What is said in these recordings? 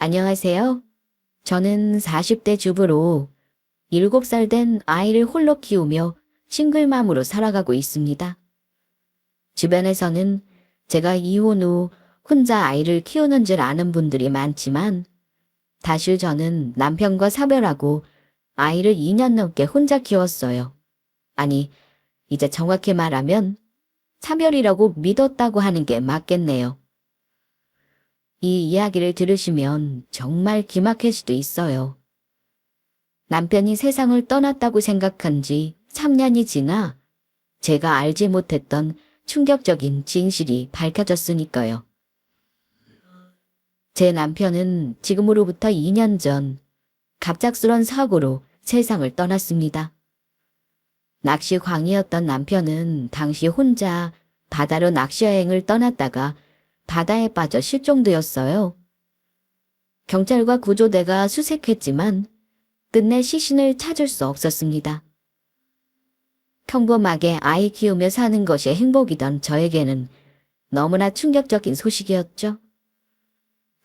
안녕하세요. 저는 40대 주부로 7살 된 아이를 홀로 키우며 싱글맘으로 살아가고 있습니다. 주변에서는 제가 이혼 후 혼자 아이를 키우는 줄 아는 분들이 많지만 사실 저는 남편과 사별하고 아이를 2년 넘게 혼자 키웠어요. 아니, 이제 정확히 말하면 사별이라고 믿었다고 하는 게 맞겠네요. 이 이야기를 들으시면 정말 기막힐 수도 있어요. 남편이 세상을 떠났다고 생각한 지 3년이 지나 제가 알지 못했던 충격적인 진실이 밝혀졌으니까요. 제 남편은 지금으로부터 2년 전 갑작스런 사고로 세상을 떠났습니다. 낚시광이었던 남편은 당시 혼자 바다로 낚시여행을 떠났다가 바다에 빠져 실종되었어요. 경찰과 구조대가 수색했지만 끝내 시신을 찾을 수 없었습니다. 평범하게 아이 키우며 사는 것이 행복이던 저에게는 너무나 충격적인 소식이었죠.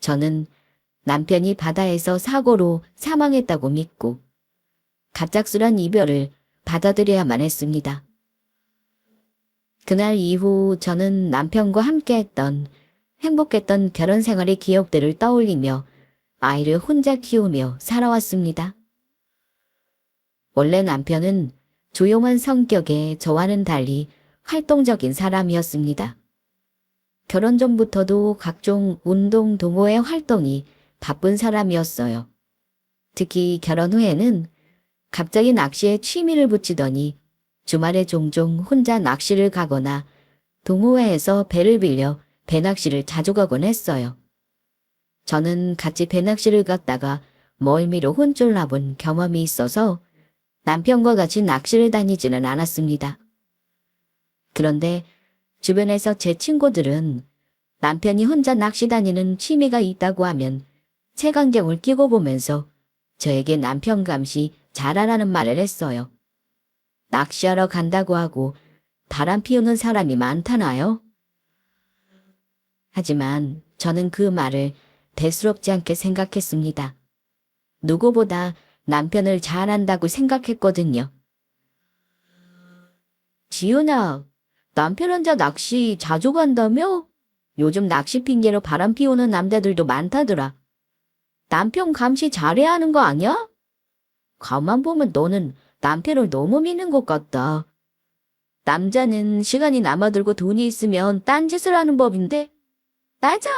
저는 남편이 바다에서 사고로 사망했다고 믿고 갑작스런 이별을 받아들여야만 했습니다. 그날 이후 저는 남편과 함께했던 행복했던 결혼 생활의 기억들을 떠올리며 아이를 혼자 키우며 살아왔습니다. 원래 남편은 조용한 성격의 저와는 달리 활동적인 사람이었습니다. 결혼 전부터도 각종 운동 동호회 활동이 바쁜 사람이었어요. 특히 결혼 후에는 갑자기 낚시에 취미를 붙이더니 주말에 종종 혼자 낚시를 가거나 동호회에서 배를 빌려 배낚시를 자주 가곤 했어요. 저는 같이 배낚시를 갔다가 멀미로 혼쭐 나본 경험이 있어서 남편과 같이 낚시를 다니지는 않았습니다. 그런데 주변에서 제 친구들은 남편이 혼자 낚시 다니는 취미가 있다고 하면 색안경을 끼고 보면서 저에게 남편 감시 잘하라는 말을 했어요. 낚시하러 간다고 하고 바람 피우는 사람이 많다나요? 하지만 저는 그 말을 대수롭지 않게 생각했습니다. 누구보다 남편을 잘 안다고 생각했거든요. 지윤아, 남편 혼자 낚시 자주 간다며? 요즘 낚시 핑계로 바람 피우는 남자들도 많다더라. 남편 감시 잘해야 하는 거 아니야? 가만 보면 너는 남편을 너무 미는 것 같다. 남자는 시간이 남아들고 돈이 있으면 딴짓을 하는 법인데. 맞아.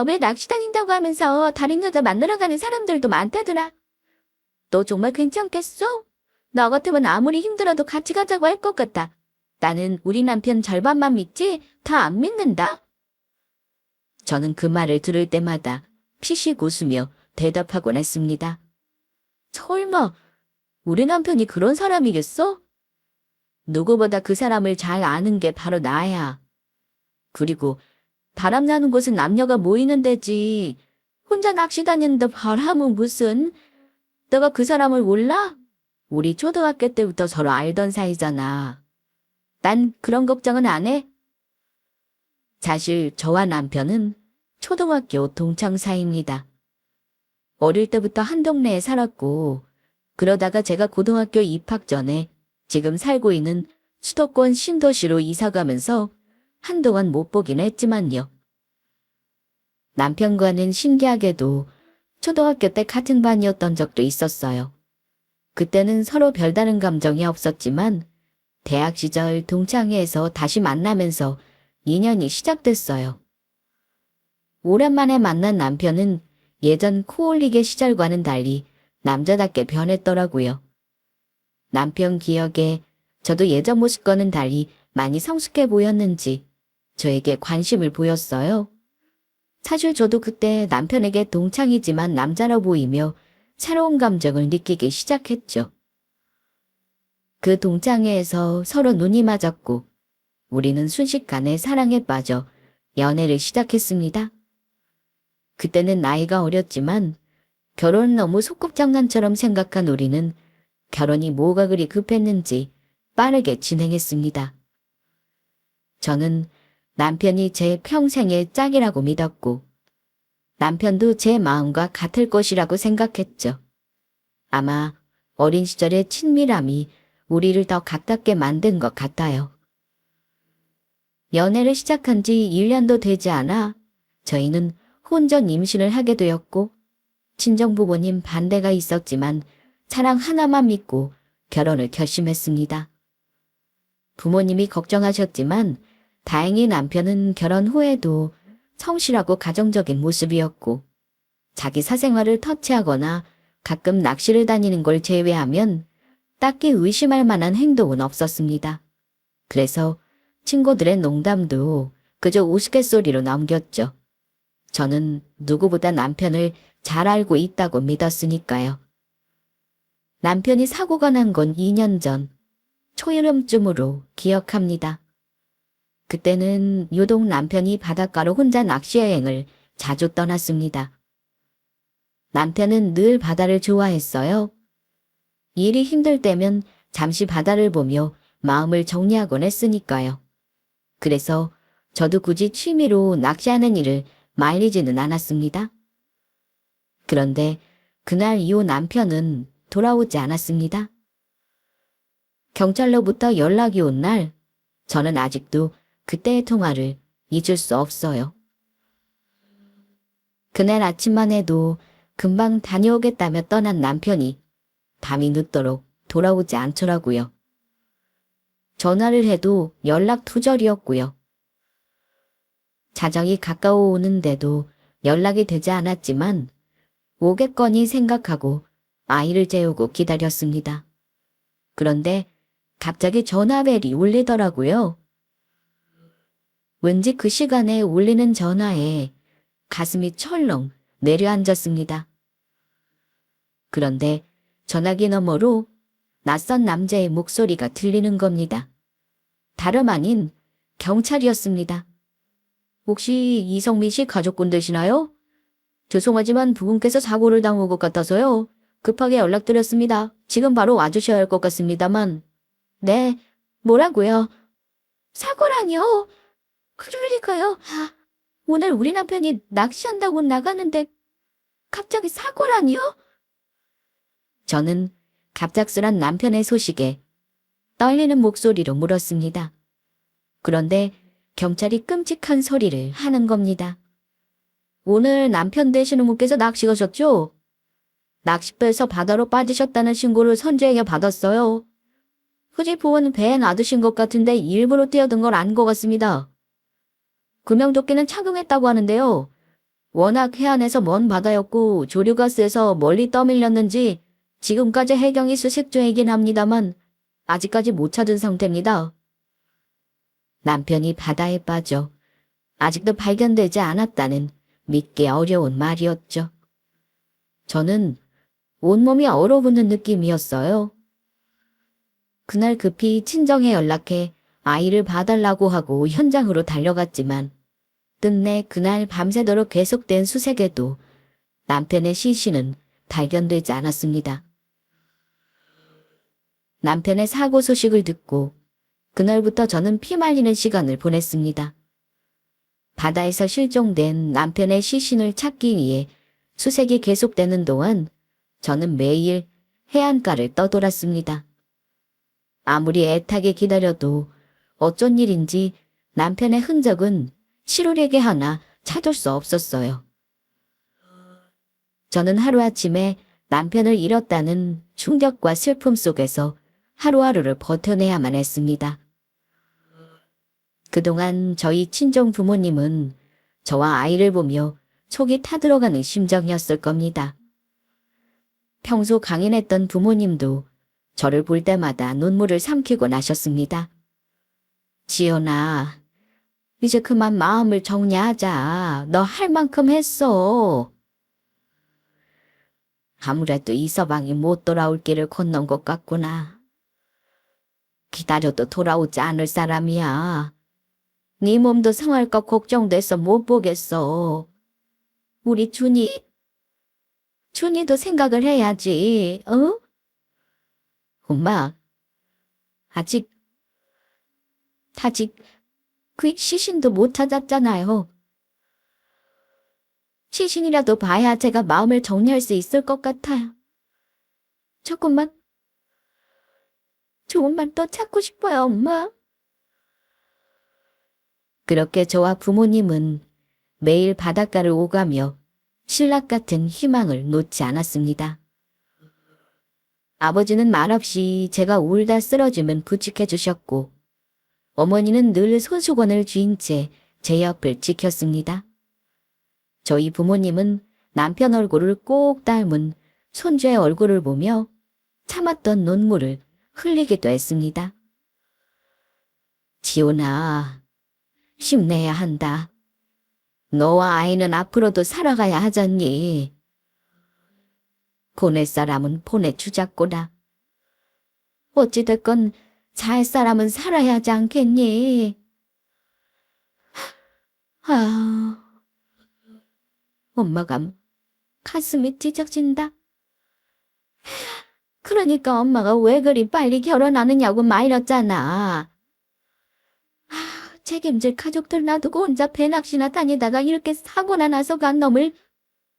왜 낚시 다닌다고 하면서 다른 여자 만나러 가는 사람들도 많다더라. 너 정말 괜찮겠어? 나 같으면 아무리 힘들어도 같이 가자고 할 것 같다. 나는 우리 남편 절반만 믿지 다 안 믿는다. 저는 그 말을 들을 때마다 피식 웃으며 대답하곤 했습니다. 설마 우리 남편이 그런 사람이겠어? 누구보다 그 사람을 잘 아는 게 바로 나야. 그리고 바람 나는 곳은 남녀가 모이는 데지. 혼자 낚시 다니는데 바람은 무슨. 너가 그 사람을 몰라? 우리 초등학교 때부터 서로 알던 사이잖아. 난 그런 걱정은 안 해. 사실 저와 남편은 초등학교 동창 사이입니다. 어릴 때부터 한 동네에 살았고 그러다가 제가 고등학교 입학 전에 지금 살고 있는 수도권 신도시로 이사가면서 한동안 못 보긴 했지만요. 남편과는 신기하게도 초등학교 때 같은 반이었던 적도 있었어요. 그때는 서로 별다른 감정이 없었지만 대학 시절 동창회에서 다시 만나면서 인연이 시작됐어요. 오랜만에 만난 남편은 예전 코올리게 시절과는 달리 남자답게 변했더라고요. 남편 기억에 저도 예전 모습과는 달리 많이 성숙해 보였는지 저에게 관심을 보였어요. 사실 저도 그때 남편에게 동창이지만 남자라 보이며 새로운 감정을 느끼기 시작했죠. 그 동창회에서 서로 눈이 맞았고 우리는 순식간에 사랑에 빠져 연애를 시작했습니다. 그때는 나이가 어렸지만 결혼은 너무 소꿉장난처럼 생각한 우리는 결혼이 뭐가 그리 급했는지 빠르게 진행했습니다. 저는 남편이 제 평생의 짝이라고 믿었고 남편도 제 마음과 같을 것이라고 생각했죠. 아마 어린 시절의 친밀함이 우리를 더 가깝게 만든 것 같아요. 연애를 시작한 지 1년도 되지 않아 저희는 혼전 임신을 하게 되었고, 친정 부모님 반대가 있었지만 사랑 하나만 믿고 결혼을 결심했습니다. 부모님이 걱정하셨지만 다행히 남편은 결혼 후에도 성실하고 가정적인 모습이었고, 자기 사생활을 터치하거나 가끔 낚시를 다니는 걸 제외하면 딱히 의심할 만한 행동은 없었습니다. 그래서 친구들의 농담도 그저 우스갯소리로 넘겼죠. 저는 누구보다 남편을 잘 알고 있다고 믿었으니까요. 남편이 사고가 난 건 2년 전 초여름쯤으로 기억합니다. 그때는 유독 남편이 바닷가로 혼자 낚시 여행을 자주 떠났습니다. 남편은 늘 바다를 좋아했어요. 일이 힘들 때면 잠시 바다를 보며 마음을 정리하곤 했으니까요. 그래서 저도 굳이 취미로 낚시하는 일을 말리지는 않았습니다. 그런데 그날 이후 남편은 돌아오지 않았습니다. 경찰로부터 연락이 온 날, 저는 아직도 그때의 통화를 잊을 수 없어요. 그날 아침만 해도 금방 다녀오겠다며 떠난 남편이 밤이 늦도록 돌아오지 않더라고요. 전화를 해도 연락 두절이었고요. 자정이 가까워오는데도 연락이 되지 않았지만 오겠거니 생각하고 아이를 재우고 기다렸습니다. 그런데 갑자기 전화벨이 울리더라고요. 왠지 그 시간에 울리는 전화에 가슴이 철렁 내려앉았습니다. 그런데 전화기 너머로 낯선 남자의 목소리가 들리는 겁니다. 다름 아닌 경찰이었습니다. 혹시 이성민 씨 가족분 되시나요? 죄송하지만 부분께서 사고를 당한 것 같아서요. 급하게 연락드렸습니다. 지금 바로 와주셔야 할 것 같습니다만. 네, 뭐라고요? 사고라니요? 그럴 리가요? 오늘 우리 남편이 낚시한다고 나가는데 갑자기 사고라니요? 저는 갑작스런 남편의 소식에 떨리는 목소리로 물었습니다. 그런데 경찰이 끔찍한 소리를 하는 겁니다. 오늘 남편 되시는 분께서 낚시 가셨죠? 낚싯배에서 바다로 빠지셨다는 신고를 선주에게 받았어요. 굳이 부모는 배에 놔두신 것 같은데 일부러 뛰어든 걸 안 것 같습니다. 구명조끼는 착용했다고 하는데요. 워낙 해안에서 먼 바다였고 조류가 세서 멀리 떠밀렸는지 지금까지 해경이 수색 중이긴 합니다만 아직까지 못 찾은 상태입니다. 남편이 바다에 빠져 아직도 발견되지 않았다는 믿기 어려운 말이었죠. 저는 온몸이 얼어붙는 느낌이었어요. 그날 급히 친정에 연락해 아이를 봐달라고 하고 현장으로 달려갔지만 끝내 그날 밤새도록 계속된 수색에도 남편의 시신은 발견되지 않았습니다. 남편의 사고 소식을 듣고 그날부터 저는 피말리는 시간을 보냈습니다. 바다에서 실종된 남편의 시신을 찾기 위해 수색이 계속되는 동안 저는 매일 해안가를 떠돌았습니다. 아무리 애타게 기다려도 어쩐 일인지 남편의 흔적은 시루레기 하나 찾을 수 없었어요. 저는 하루아침에 남편을 잃었다는 충격과 슬픔 속에서 하루하루를 버텨내야만 했습니다. 그동안 저희 친정 부모님은 저와 아이를 보며 속이 타들어가는 심정이었을 겁니다. 평소 강인했던 부모님도 저를 볼 때마다 눈물을 삼키고 나셨습니다. 지연아, 이제 그만 마음을 정리하자. 너 할 만큼 했어. 아무래도 이 서방이 못 돌아올 길을 건넌 것 같구나. 기다려도 돌아오지 않을 사람이야. 네 몸도 상할까 걱정돼서 못 보겠어. 우리 준이도 생각을 해야지, 어? 엄마, 아직 그 시신도 못 찾았잖아요. 시신이라도 봐야 제가 마음을 정리할 수 있을 것 같아요. 조금만 더 찾고 싶어요, 엄마. 그렇게 저와 부모님은 매일 바닷가를 오가며 신락 같은 희망을 놓지 않았습니다. 아버지는 말없이 제가 울다 쓰러지면 부축해 주셨고, 어머니는 늘 손수건을 쥔 채 제 옆을 지켰습니다. 저희 부모님은 남편 얼굴을 꼭 닮은 손주의 얼굴을 보며 참았던 눈물을 흘리기도 했습니다. 지훈아, 힘내야 한다. 너와 아이는 앞으로도 살아가야 하잖니. 보낼 사람은 보내주자꾸나. 어찌됐건 살 사람은 살아야 하지 않겠니? 엄마가 가슴이 찢어진다. 그러니까 엄마가 왜 그리 빨리 결혼하느냐고 말렸잖아. 책임질 가족들 놔두고 혼자 배낚시나 다니다가 이렇게 사고나 나서 간 놈을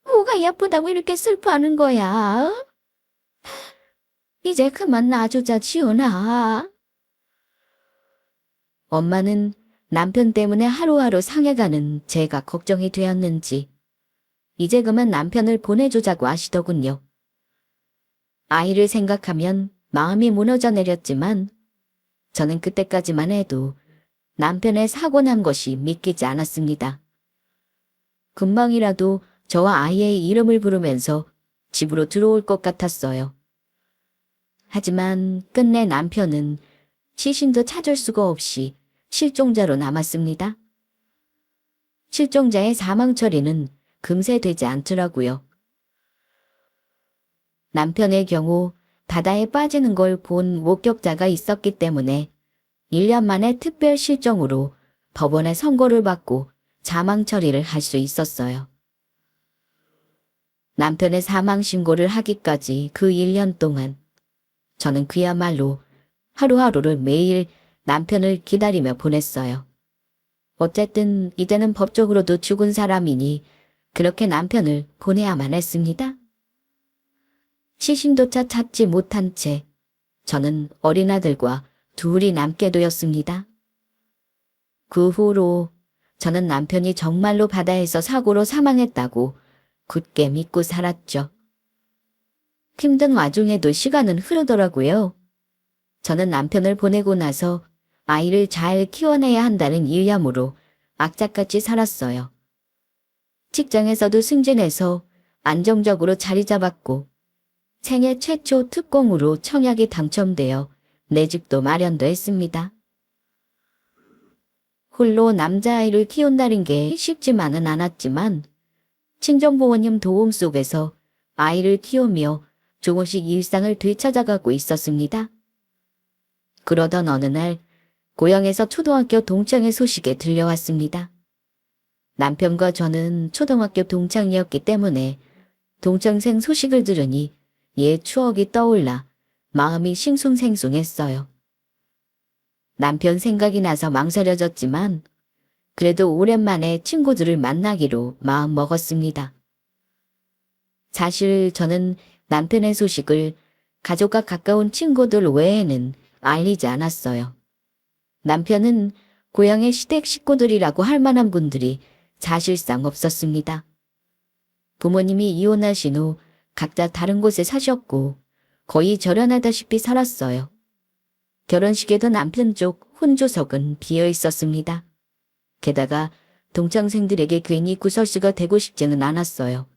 뭐가 예쁘다고 이렇게 슬퍼하는 거야? 이제 그만 놔주자, 지훈아. 엄마는 남편 때문에 하루하루 상해가는 제가 걱정이 되었는지 이제 그만 남편을 보내주자고 하시더군요. 아이를 생각하면 마음이 무너져 내렸지만 저는 그때까지만 해도 남편의 사고 난 것이 믿기지 않았습니다. 금방이라도 저와 아이의 이름을 부르면서 집으로 들어올 것 같았어요. 하지만 끝내 남편은 시신도 찾을 수가 없이 실종자로 남았습니다. 실종자의 사망 처리는 금세 되지 않더라고요. 남편의 경우 바다에 빠지는 걸 본 목격자가 있었기 때문에 1년 만에 특별 실종으로 법원에 선고를 받고 사망 처리를 할 수 있었어요. 남편의 사망 신고를 하기까지 그 1년 동안 저는 그야말로 하루하루를 매일 남편을 기다리며 보냈어요. 어쨌든 이제는 법적으로도 죽은 사람이니 그렇게 남편을 보내야만 했습니다. 시신조차 찾지 못한 채 저는 어린아들과 둘이 남게 되었습니다. 그 후로 저는 남편이 정말로 바다에서 사고로 사망했다고 굳게 믿고 살았죠. 힘든 와중에도 시간은 흐르더라고요. 저는 남편을 보내고 나서 아이를 잘 키워내야 한다는 일념으로 악착같이 살았어요. 직장에서도 승진해서 안정적으로 자리 잡았고 생애 최초 특공으로 청약이 당첨되어 내 집도 마련도 했습니다. 홀로 남자아이를 키운다는 게 쉽지만은 않았지만 친정부모님 도움 속에서 아이를 키우며 조금씩 일상을 되찾아가고 있었습니다. 그러던 어느 날 고향에서 초등학교 동창회 소식에 들려왔습니다. 남편과 저는 초등학교 동창이었기 때문에 동창생 소식을 들으니 옛 추억이 떠올라 마음이 싱숭생숭했어요. 남편 생각이 나서 망설여졌지만 그래도 오랜만에 친구들을 만나기로 마음먹었습니다. 사실 저는 남편의 소식을 가족과 가까운 친구들 외에는 알리지 않았어요. 남편은 고향의 시댁 식구들이라고 할 만한 분들이 사실상 없었습니다. 부모님이 이혼하신 후 각자 다른 곳에 사셨고 거의 절연하다시피 살았어요. 결혼식에도 남편 쪽 혼조석은 비어 있었습니다. 게다가 동창생들에게 괜히 구설수가 되고 싶지는 않았어요.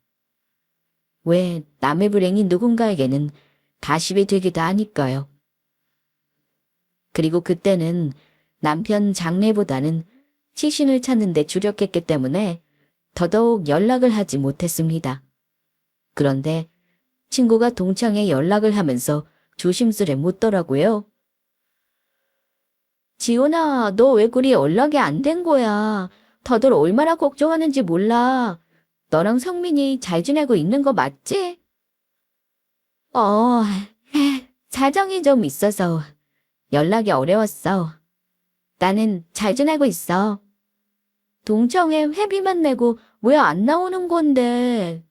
왜 남의 불행이 누군가에게는 다십이 되기도 하니까요. 그리고 그때는 남편 장례보다는 시신을 찾는 데 주력했기 때문에 더더욱 연락을 하지 못했습니다. 그런데 친구가 동창에 연락을 하면서 조심스레 묻더라고요. 지훈아, 너 왜 그리 연락이 안 된 거야? 다들 얼마나 걱정하는지 몰라. 너랑 성민이 잘 지내고 있는 거 맞지? 어, 사정이 좀 있어서 연락이 어려웠어. 나는 잘 지내고 있어. 동창회 회비만 내고 왜 안 나오는 건데?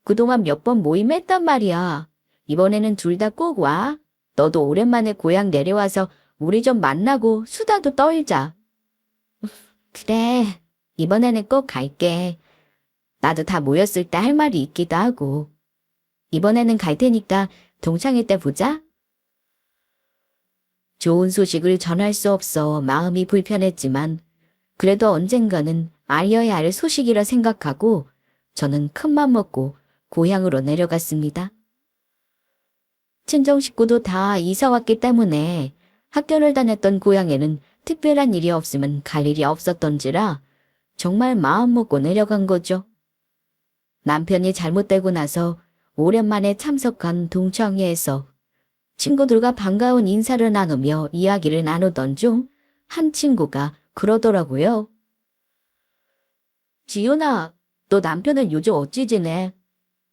그동안 몇 번 모임했단 말이야. 이번에는 둘 다 꼭 와. 너도 오랜만에 고향 내려와서 우리 좀 만나고 수다도 떨자. 그래, 이번에는 꼭 갈게. 나도 다 모였을 때 할 말이 있기도 하고. 이번에는 갈 테니까 동창회 때 보자. 좋은 소식을 전할 수 없어 마음이 불편했지만 그래도 언젠가는 알려야 할 소식이라 생각하고 저는 큰맘 먹고 고향으로 내려갔습니다. 친정 식구도 다 이사 왔기 때문에 학교를 다녔던 고향에는 특별한 일이 없으면 갈 일이 없었던지라 정말 마음 먹고 내려간 거죠. 남편이 잘못되고 나서 오랜만에 참석한 동창회에서 친구들과 반가운 인사를 나누며 이야기를 나누던 중 한 친구가 그러더라고요. 지윤아, 너 남편은 요즘 어찌 지내?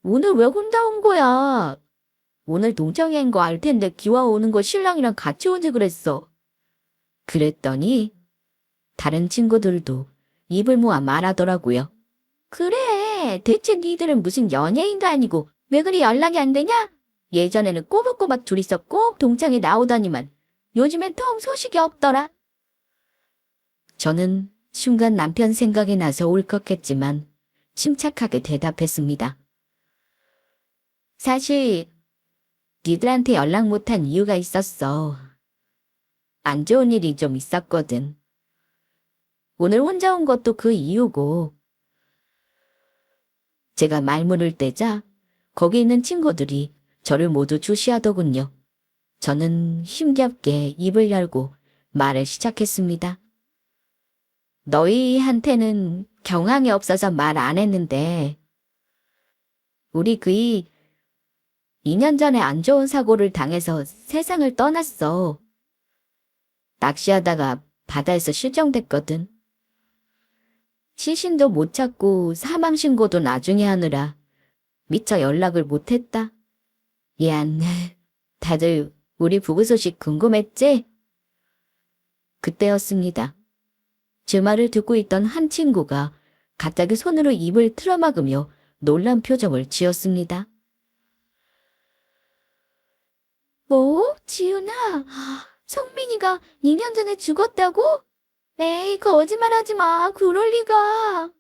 오늘 왜 혼자 온 거야? 오늘 동창회인 거 알 텐데 기와 오는 거 신랑이랑 같이 오지 그랬어. 그랬더니 다른 친구들도 입을 모아 말하더라고요. 그래, 대체 니들은 무슨 연예인도 아니고 왜 그리 연락이 안 되냐? 예전에는 꼬박꼬박 둘이서 꼭 동창회 나오더니만 요즘엔 통 소식이 없더라. 저는 순간 남편 생각이 나서 울컥했지만 침착하게 대답했습니다. 사실 니들한테 연락 못한 이유가 있었어. 안 좋은 일이 좀 있었거든. 오늘 혼자 온 것도 그 이유고. 제가 말문을 떼자 거기 있는 친구들이 저를 모두 주시하더군요. 저는 힘겹게 입을 열고 말을 시작했습니다. 너희한테는 경황이 없어서 말 안 했는데 우리 그이 2년 전에 안 좋은 사고를 당해서 세상을 떠났어. 낚시하다가 바다에서 실종됐거든. 시신도 못 찾고 사망신고도 나중에 하느라 미처 연락을 못했다. 미안. 다들 우리 부부 소식 궁금했지? 그때였습니다. 제 말을 듣고 있던 한 친구가 갑자기 손으로 입을 틀어막으며 놀란 표정을 지었습니다. 뭐? 지훈아, 성민이가 2년 전에 죽었다고? 에이, 거짓말하지 마. 그럴 리가.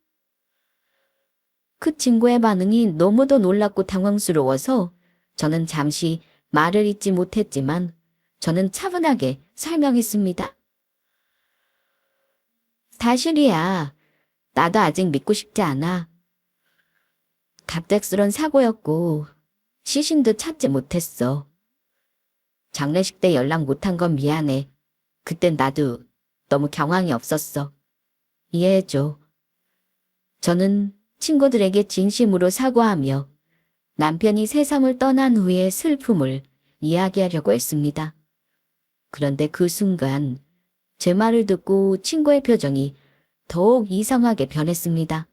그 친구의 반응이 너무도 놀랍고 당황스러워서 저는 잠시 말을 잇지 못했지만 저는 차분하게 설명했습니다. 사실이야. 나도 아직 믿고 싶지 않아. 갑작스런 사고였고 시신도 찾지 못했어. 장례식 때 연락 못한 건 미안해. 그땐 나도 너무 경황이 없었어. 이해해줘. 저는 친구들에게 진심으로 사과하며 남편이 세상을 떠난 후의 슬픔을 이야기하려고 했습니다. 그런데 그 순간 제 말을 듣고 친구의 표정이 더욱 이상하게 변했습니다.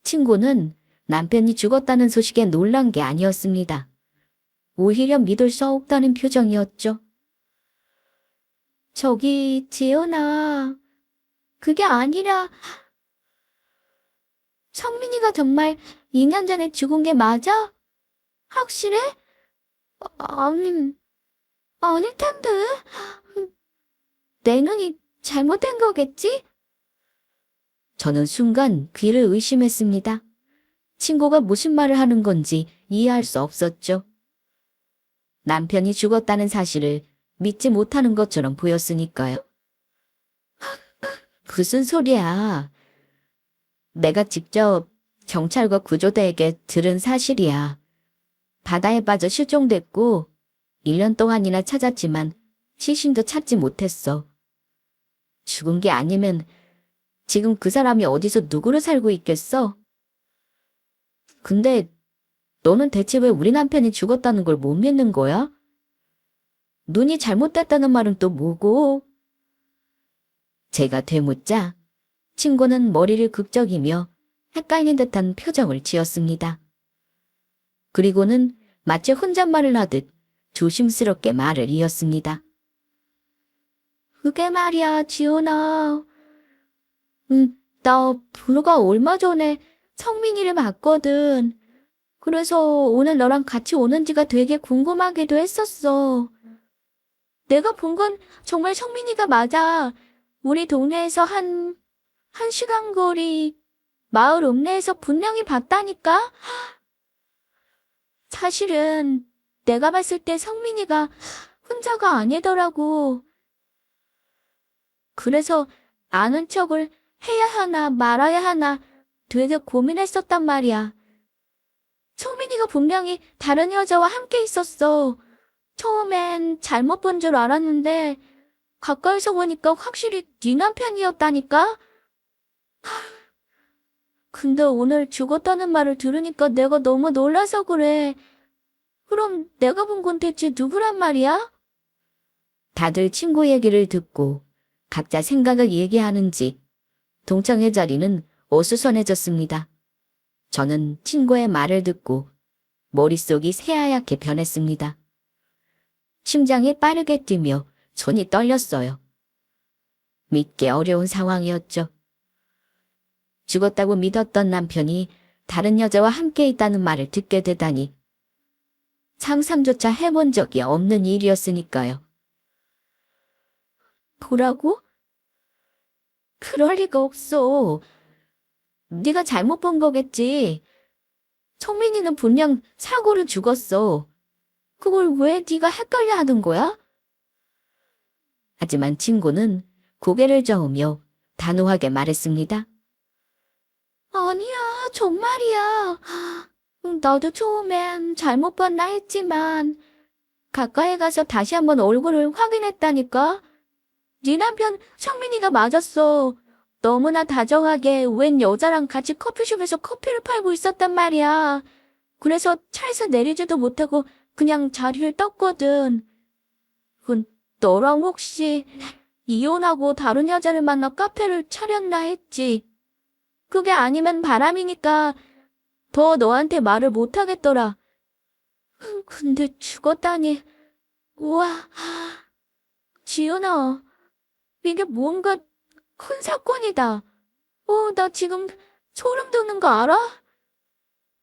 친구는 남편이 죽었다는 소식에 놀란 게 아니었습니다. 오히려 믿을 수 없다는 표정이었죠. 저기, 지연아. 그게 아니라 성민이가 정말 2년 전에 죽은 게 맞아? 확실해? 아니, 아닐 텐데. 내 눈이 잘못된 거겠지? 저는 순간 귀를 의심했습니다. 친구가 무슨 말을 하는 건지 이해할 수 없었죠. 남편이 죽었다는 사실을 믿지 못하는 것처럼 보였으니까요. 무슨 소리야. 내가 직접 경찰과 구조대에게 들은 사실이야. 바다에 빠져 실종됐고 1년 동안이나 찾았지만 시신도 찾지 못했어. 죽은 게 아니면 지금 그 사람이 어디서 누구로 살고 있겠어? 근데 너는 대체 왜 우리 남편이 죽었다는 걸 못 믿는 거야? 눈이 잘못됐다는 말은 또 뭐고? 제가 되묻자 친구는 머리를 극적이며 헷갈린 듯한 표정을 지었습니다. 그리고는 마치 혼잣말을 하듯 조심스럽게 말을 이었습니다. 그게 말이야, 지훈아. 나 불과 얼마 전에 성민이를 봤거든. 그래서 오늘 너랑 같이 오는지가 되게 궁금하기도 했었어. 내가 본 건 정말 성민이가 맞아. 우리 동네에서 한 시간 거리 마을 읍내에서 분명히 봤다니까? 사실은 내가 봤을 때 성민이가 혼자가 아니더라고. 그래서 아는 척을 해야 하나 말아야 하나 되게 고민했었단 말이야. 성민이가 분명히 다른 여자와 함께 있었어. 처음엔 잘못 본 줄 알았는데 가까이서 보니까 확실히 네 남편이었다니까? 근데 오늘 죽었다는 말을 들으니까 내가 너무 놀라서 그래. 그럼 내가 본 건 대체 누구란 말이야? 다들 친구 얘기를 듣고 각자 생각을 얘기하는지 동창회 자리는 어수선해졌습니다. 저는 친구의 말을 듣고 머릿속이 새하얗게 변했습니다. 심장이 빠르게 뛰며 손이 떨렸어요. 믿기 어려운 상황이었죠. 죽었다고 믿었던 남편이 다른 여자와 함께 있다는 말을 듣게 되다니 상상조차 해본 적이 없는 일이었으니까요. 뭐라고? 그럴 리가 없어. 네가 잘못 본 거겠지. 성민이는 분명 사고로 죽었어. 그걸 왜 네가 헷갈려 하는 거야? 하지만 친구는 고개를 저으며 단호하게 말했습니다. 아니야, 정말이야. 나도 처음엔 잘못 봤나 했지만 가까이 가서 다시 한번 얼굴을 확인했다니까. 네 남편 성민이가 맞았어. 너무나 다정하게 웬 여자랑 같이 커피숍에서 커피를 팔고 있었단 말이야. 그래서 차에서 내리지도 못하고 그냥 자리를 떴거든. 너랑 혹시 이혼하고 다른 여자를 만나 카페를 차렸나 했지. 그게 아니면 바람이니까 더 너한테 말을 못하겠더라. 근데 죽었다니. 우와, 지은아, 이게 뭔가 큰 사건이다. 나 지금 소름 돋는 거 알아?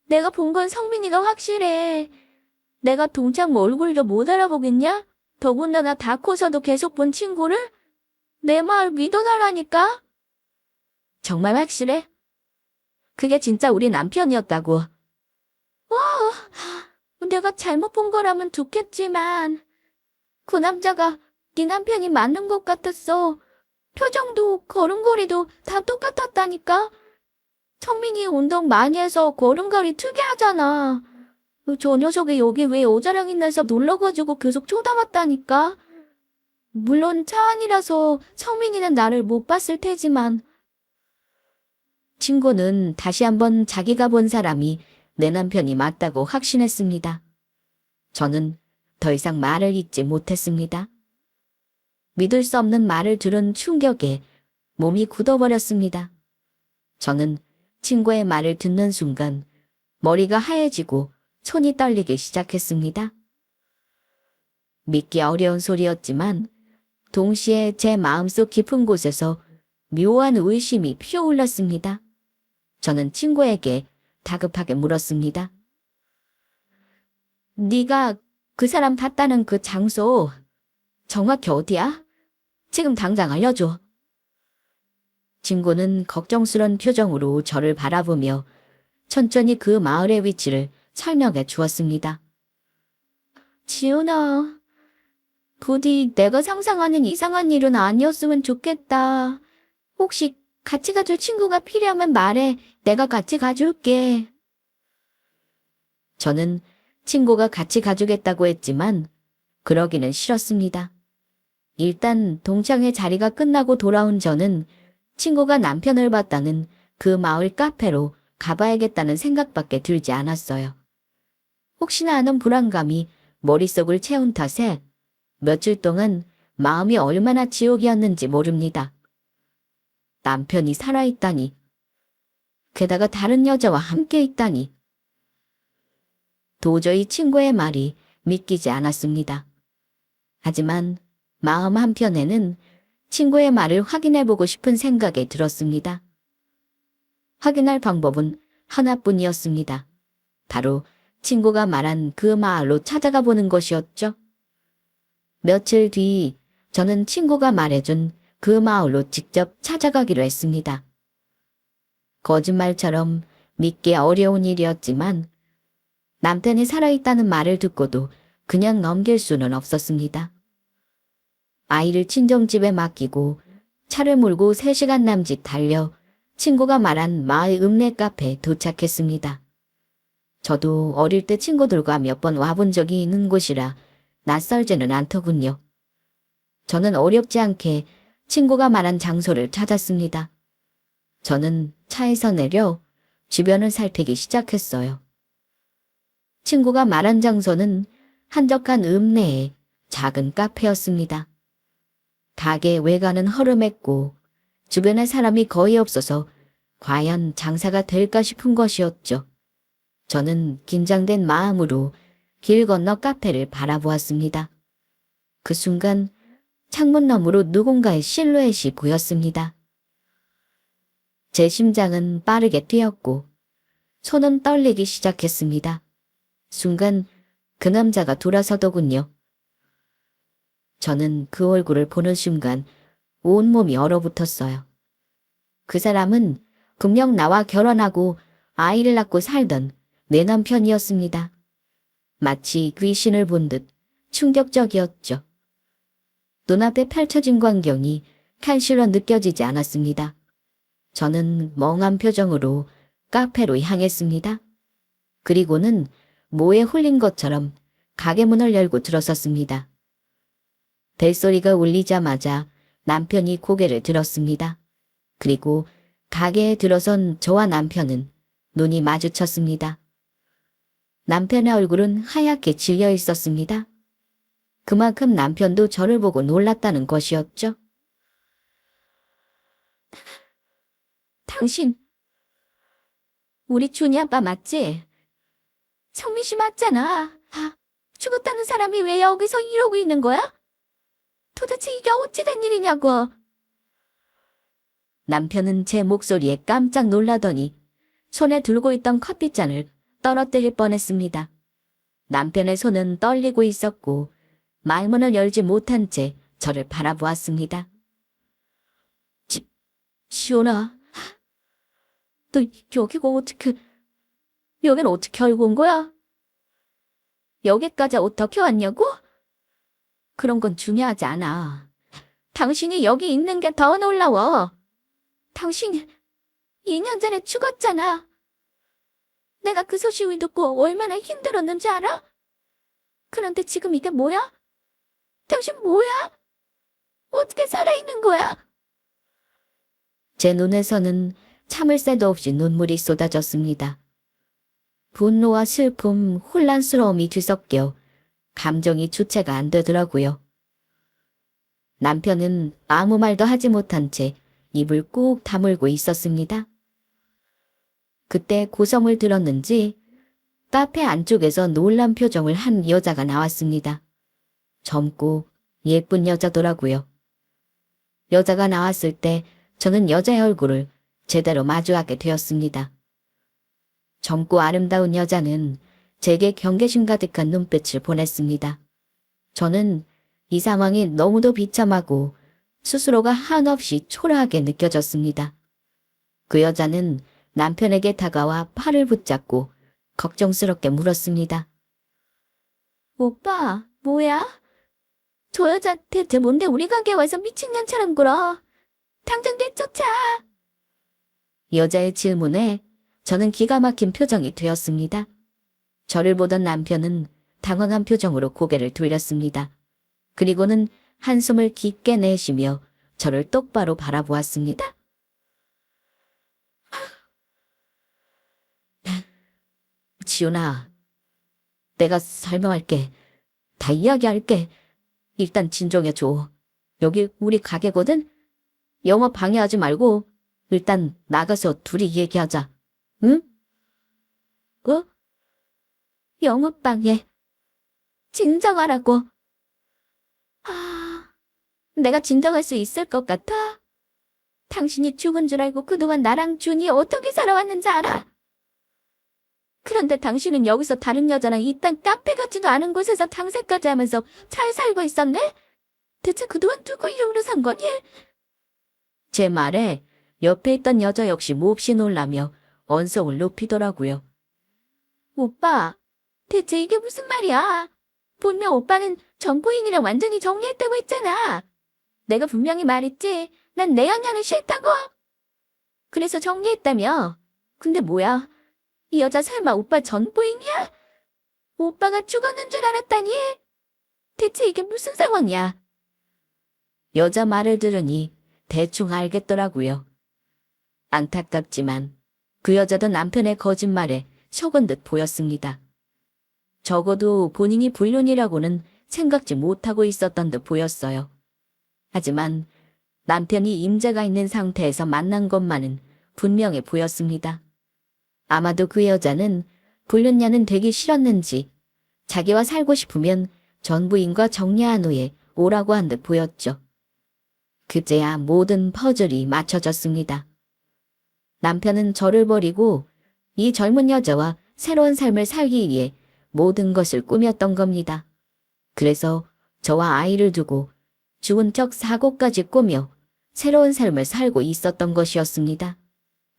내가 본 건 성민이가 확실해. 내가 동창 얼굴도 못 알아보겠냐? 더군다나 다 커서도 계속 본 친구를? 내 말 믿어달라니까? 정말 확실해? 그게 진짜 우리 남편이었다고. 내가 잘못 본 거라면 좋겠지만 그 남자가 네 남편이 맞는 것 같았어. 표정도 걸음걸이도 다 똑같았다니까. 성민이 운동 많이 해서 걸음걸이 특이하잖아. 저 녀석이 여기 왜 여자랑 있나서 놀러가지고 계속 쳐다봤다니까. 물론 차 안이라서 성민이는 나를 못 봤을 테지만. 친구는 다시 한번 자기가 본 사람이 내 남편이 맞다고 확신했습니다. 저는 더 이상 말을 잇지 못했습니다. 믿을 수 없는 말을 들은 충격에 몸이 굳어버렸습니다. 저는 친구의 말을 듣는 순간 머리가 하얘지고 손이 떨리기 시작했습니다. 믿기 어려운 소리였지만 동시에 제 마음속 깊은 곳에서 묘한 의심이 피어올랐습니다. 저는 친구에게 다급하게 물었습니다. 네가 그 사람 봤다는 그 장소 정확히 어디야? 지금 당장 알려줘. 친구는 걱정스런 표정으로 저를 바라보며 천천히 그 마을의 위치를 설명해 주었습니다. 지은아, 부디 내가 상상하는 이상한 일은 아니었으면 좋겠다. 혹시 같이 가줄 친구가 필요하면 말해. 내가 같이 가줄게. 저는 친구가 같이 가주겠다고 했지만 그러기는 싫었습니다. 일단 동창회 자리가 끝나고 돌아온 저는 친구가 남편을 봤다는 그 마을 카페로 가봐야겠다는 생각밖에 들지 않았어요. 혹시나 하는 불안감이 머릿속을 채운 탓에 며칠 동안 마음이 얼마나 지옥이었는지 모릅니다. 남편이 살아있다니. 게다가 다른 여자와 함께 있다니. 도저히 친구의 말이 믿기지 않았습니다. 하지만 마음 한편에는 친구의 말을 확인해보고 싶은 생각이 들었습니다. 확인할 방법은 하나뿐이었습니다. 바로 친구가 말한 그 마을로 찾아가 보는 것이었죠. 며칠 뒤 저는 친구가 말해준 그 마을로 직접 찾아가기로 했습니다. 거짓말처럼 믿기 어려운 일이었지만 남편이 살아있다는 말을 듣고도 그냥 넘길 수는 없었습니다. 아이를 친정집에 맡기고 차를 몰고 3시간 남짓 달려 친구가 말한 마을 읍내 카페에 도착했습니다. 저도 어릴 때 친구들과 몇 번 와본 적이 있는 곳이라 낯설지는 않더군요. 저는 어렵지 않게 친구가 말한 장소를 찾았습니다. 저는 차에서 내려 주변을 살피기 시작했어요. 친구가 말한 장소는 한적한 읍내의 작은 카페였습니다. 가게 외관은 허름했고 주변에 사람이 거의 없어서 과연 장사가 될까 싶은 것이었죠. 저는 긴장된 마음으로 길 건너 카페를 바라보았습니다. 그 순간 창문 너머로 누군가의 실루엣이 보였습니다. 제 심장은 빠르게 뛰었고 손은 떨리기 시작했습니다. 순간 그 남자가 돌아서더군요. 저는 그 얼굴을 보는 순간 온몸이 얼어붙었어요. 그 사람은 분명 나와 결혼하고 아이를 낳고 살던 내 남편이었습니다. 마치 귀신을 본 듯 충격적이었죠. 눈앞에 펼쳐진 광경이 간실로 느껴지지 않았습니다. 저는 멍한 표정으로 카페로 향했습니다. 그리고는 모에 홀린 것처럼 가게 문을 열고 들어섰습니다. 벨소리가 울리자마자 남편이 고개를 들었습니다. 그리고 가게에 들어선 저와 남편은 눈이 마주쳤습니다. 남편의 얼굴은 하얗게 질려 있었습니다. 그만큼 남편도 저를 보고 놀랐다는 것이었죠. 당신, 우리 준이 아빠 맞지? 성민 씨 맞잖아. 죽었다는 사람이 왜 여기서 이러고 있는 거야? 도대체 이게 어찌 된 일이냐고. 남편은 제 목소리에 깜짝 놀라더니 손에 들고 있던 커피잔을 떨어뜨릴 뻔했습니다. 남편의 손은 떨리고 있었고 말문을 열지 못한 채 저를 바라보았습니다. 시온아, 너 여긴 어떻게 알고 온 거야? 여기까지 어떻게 왔냐고? 그런 건 중요하지 않아. 당신이 여기 있는 게 더 놀라워. 당신 2년 전에 죽었잖아. 내가 그 소식을 듣고 얼마나 힘들었는지 알아? 그런데 지금 이게 뭐야? 당신 뭐야? 어떻게 살아있는 거야? 제 눈에서는 참을 새도 없이 눈물이 쏟아졌습니다. 분노와 슬픔, 혼란스러움이 뒤섞여 감정이 주체가 안 되더라고요. 남편은 아무 말도 하지 못한 채 입을 꾹 다물고 있었습니다. 그때 고성을 들었는지 카페 안쪽에서 놀란 표정을 한 여자가 나왔습니다. 젊고 예쁜 여자더라고요. 여자가 나왔을 때 저는 여자의 얼굴을 제대로 마주하게 되었습니다. 젊고 아름다운 여자는 제게 경계심 가득한 눈빛을 보냈습니다. 저는 이 상황이 너무도 비참하고 스스로가 한없이 초라하게 느껴졌습니다. 그 여자는 남편에게 다가와 팔을 붙잡고 걱정스럽게 물었습니다. 오빠, 뭐야? 저 여자 대체 뭔데 우리 가게 와서 미친년처럼 굴어? 당장 내쫓아! 여자의 질문에 저는 기가 막힌 표정이 되었습니다. 저를 보던 남편은 당황한 표정으로 고개를 돌렸습니다. 그리고는 한숨을 깊게 내쉬며 저를 똑바로 바라보았습니다. 지훈아, 내가 설명할게. 다 이야기할게. 일단 진정해줘. 여기 우리 가게거든? 영업 방해하지 말고 일단 나가서 둘이 얘기하자. 응? 영업 방해. 진정하라고. 내가 진정할 수 있을 것 같아? 당신이 죽은 줄 알고 그동안 나랑 준이 어떻게 살아왔는지 알아? 그런데 당신은 여기서 다른 여자랑 이딴 카페 같지도 않은 곳에서 탕색까지 하면서 잘 살고 있었네? 대체 그동안 누구 이름으로 산 거니? 제 말에 옆에 있던 여자 역시 몹시 놀라며 언성을 높이더라고요. 오빠, 대체 이게 무슨 말이야? 분명 오빠는 전 부인이랑 완전히 정리했다고 했잖아. 내가 분명히 말했지. 난 내 연애는 싫다고. 그래서 정리했다며. 근데 뭐야? 이 여자 설마 오빠 전 부인이야? 오빠가 죽었는 줄 알았다니? 대체 이게 무슨 상황이야? 여자 말을 들으니 대충 알겠더라고요. 안타깝지만 그 여자도 남편의 거짓말에 속은 듯 보였습니다. 적어도 본인이 불륜이라고는 생각지 못하고 있었던 듯 보였어요. 하지만 남편이 임자가 있는 상태에서 만난 것만은 분명해 보였습니다. 아마도 그 여자는 불륜녀는 되기 싫었는지 자기와 살고 싶으면 전 부인과 정리한 후에 오라고 한 듯 보였죠. 그제야 모든 퍼즐이 맞춰졌습니다. 남편은 저를 버리고 이 젊은 여자와 새로운 삶을 살기 위해 모든 것을 꾸몄던 겁니다. 그래서 저와 아이를 두고 죽은 척 사고까지 꾸며 새로운 삶을 살고 있었던 것이었습니다.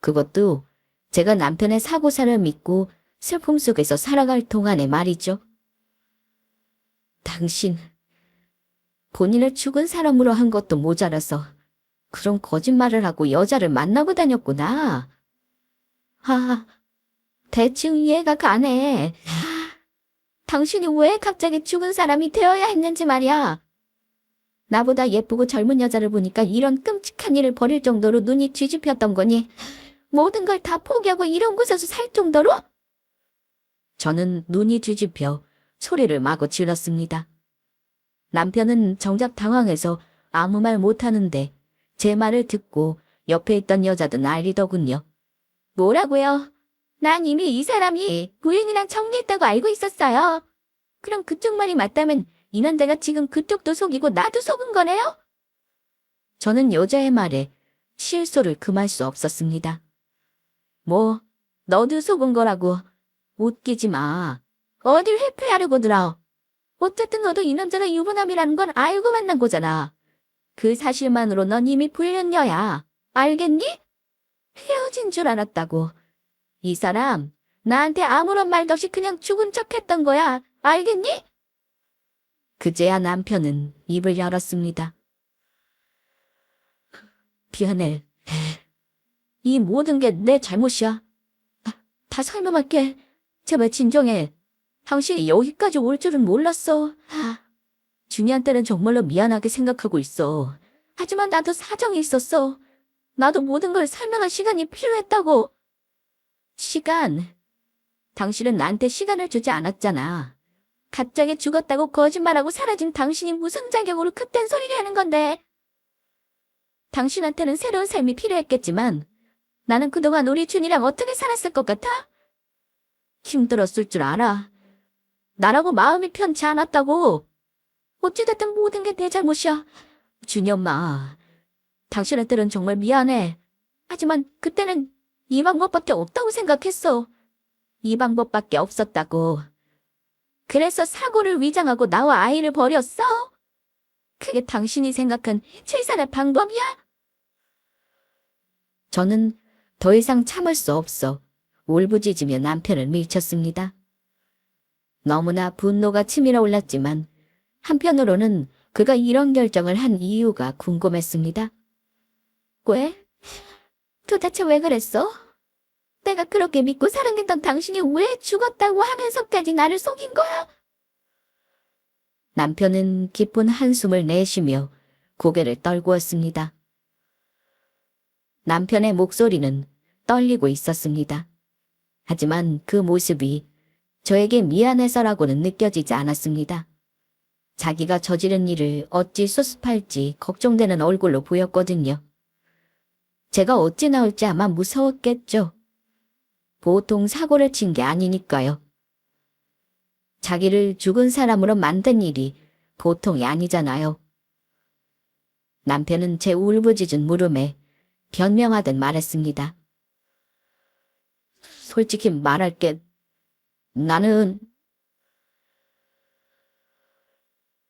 그것도 제가 남편의 사고사를 믿고 슬픔 속에서 살아갈 동안에 말이죠. 당신, 본인을 죽은 사람으로 한 것도 모자라서 그런 거짓말을 하고 여자를 만나고 다녔구나. 대충 이해가 가네. 당신이 왜 갑자기 죽은 사람이 되어야 했는지 말이야. 나보다 예쁘고 젊은 여자를 보니까 이런 끔찍한 일을 벌일 정도로 눈이 뒤집혔던 거니? 모든 걸 다 포기하고 이런 곳에서 살 정도로? 저는 눈이 뒤집혀 소리를 마구 질렀습니다. 남편은 정작 당황해서 아무 말 못하는데 제 말을 듣고 옆에 있던 여자도 난리더군요. 뭐라고요? 난 이미 이 사람이 부인이랑 정리했다고 알고 있었어요. 그럼 그쪽 말이 맞다면 이 남자가 지금 그쪽도 속이고 나도 속은 거네요? 저는 여자의 말에 실소를 금할 수 없었습니다. 뭐, 너도 속은 거라고. 웃기지 마. 어딜 회피하려고 들어. 어쨌든 너도 이 남자가 유부남이라는 건 알고 만난 거잖아. 그 사실만으로 넌 이미 불륜녀야. 알겠니? 헤어진 줄 알았다고. 이 사람 나한테 아무런 말도 없이 그냥 죽은 척 했던 거야. 알겠니? 그제야 남편은 입을 열었습니다. 미안해. 이 모든 게 내 잘못이야. 다 설명할게. 제발 진정해. 당신이 여기까지 올 줄은 몰랐어. 준이한테는 정말로 미안하게 생각하고 있어. 하지만 나도 사정이 있었어. 나도 모든 걸 설명할 시간이 필요했다고. 시간? 당신은 나한테 시간을 주지 않았잖아. 갑자기 죽었다고 거짓말하고 사라진 당신이 무슨 자격으로 그딴 소리를 하는 건데. 당신한테는 새로운 삶이 필요했겠지만 나는 그동안 우리 준이랑 어떻게 살았을 것 같아? 힘들었을 줄 알아. 나라고 마음이 편치 않았다고. 어찌됐든 모든 게 내 잘못이야. 준이 엄마, 당신한테는 정말 미안해. 하지만 그때는 이 방법밖에 없다고 생각했어. 이 방법밖에 없었다고. 그래서 사고를 위장하고 나와 아이를 버렸어? 그게 당신이 생각한 최선의 방법이야? 저는 더 이상 참을 수 없어 울부짖으며 남편을 밀쳤습니다. 너무나 분노가 치밀어 올랐지만 한편으로는 그가 이런 결정을 한 이유가 궁금했습니다. 왜? 도대체 왜 그랬어? 내가 그렇게 믿고 사랑했던 당신이 왜 죽었다고 하면서까지 나를 속인 거야? 남편은 깊은 한숨을 내쉬며 고개를 떨구었습니다. 남편의 목소리는 떨리고 있었습니다. 하지만 그 모습이 저에게 미안해서라고는 느껴지지 않았습니다. 자기가 저지른 일을 어찌 수습할지 걱정되는 얼굴로 보였거든요. 제가 어찌 나올지 아마 무서웠겠죠. 보통 사고를 친 게 아니니까요. 자기를 죽은 사람으로 만든 일이 보통이 아니잖아요. 남편은 제 울부짖은 물음에 변명하듯 말했습니다. 솔직히 말할게. 나는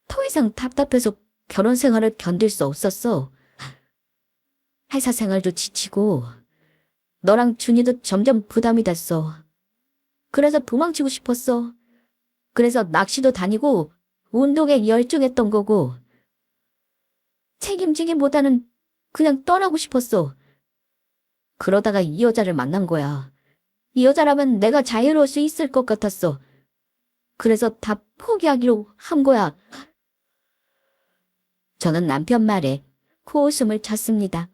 더 이상 답답해서 결혼 생활을 견딜 수 없었어. 회사 생활도 지치고 너랑 준이도 점점 부담이 됐어. 그래서 도망치고 싶었어. 그래서 낚시도 다니고 운동에 열중했던 거고 책임지기보다는 그냥 떠나고 싶었어. 그러다가 이 여자를 만난 거야. 이 여자라면 내가 자유로울 수 있을 것 같았어. 그래서 다 포기하기로 한 거야. 저는 남편 말에 코웃음을 쳤습니다.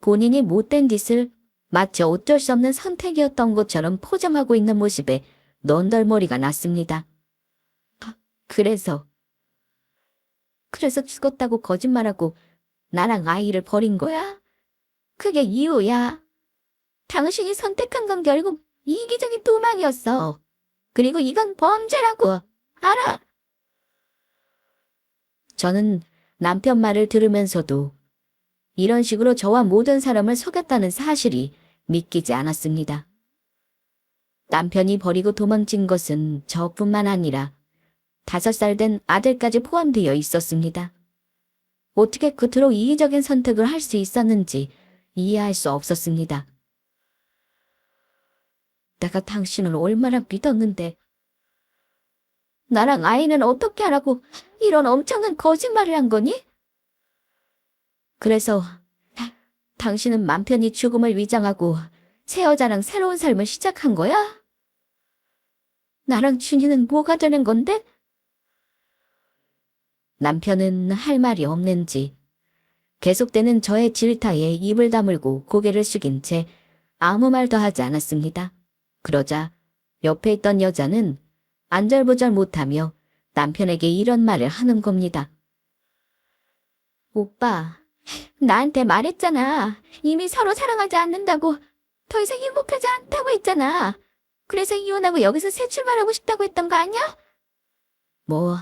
본인이 못된 짓을 마치 어쩔 수 없는 선택이었던 것처럼 포장하고 있는 모습에 넌덜머리가 났습니다. 그래서 죽었다고 거짓말하고 나랑 아이를 버린 거야? 그게 이유야. 당신이 선택한 건 결국 이기적인 도망이었어. 그리고 이건 범죄라고. 알아? 저는 남편 말을 들으면서도 이런 식으로 저와 모든 사람을 속였다는 사실이 믿기지 않았습니다. 남편이 버리고 도망친 것은 저뿐만 아니라 5살 된 아들까지 포함되어 있었습니다. 어떻게 그토록 이기적인 선택을 할 수 있었는지 이해할 수 없었습니다. 내가 당신을 얼마나 믿었는데 나랑 아이는 어떻게 하라고 이런 엄청난 거짓말을 한 거니? 그래서 당신은 맘 편히 죽음을 위장하고 새 여자랑 새로운 삶을 시작한 거야? 나랑 준이는 뭐가 되는 건데? 남편은 할 말이 없는지 계속되는 저의 질타에 입을 다물고 고개를 숙인 채 아무 말도 하지 않았습니다. 그러자 옆에 있던 여자는 안절부절 못하며 남편에게 이런 말을 하는 겁니다. 오빠, 나한테 말했잖아. 이미 서로 사랑하지 않는다고. 더 이상 행복하지 않다고 했잖아. 그래서 이혼하고 여기서 새 출발하고 싶다고 했던 거 아니야? 뭐,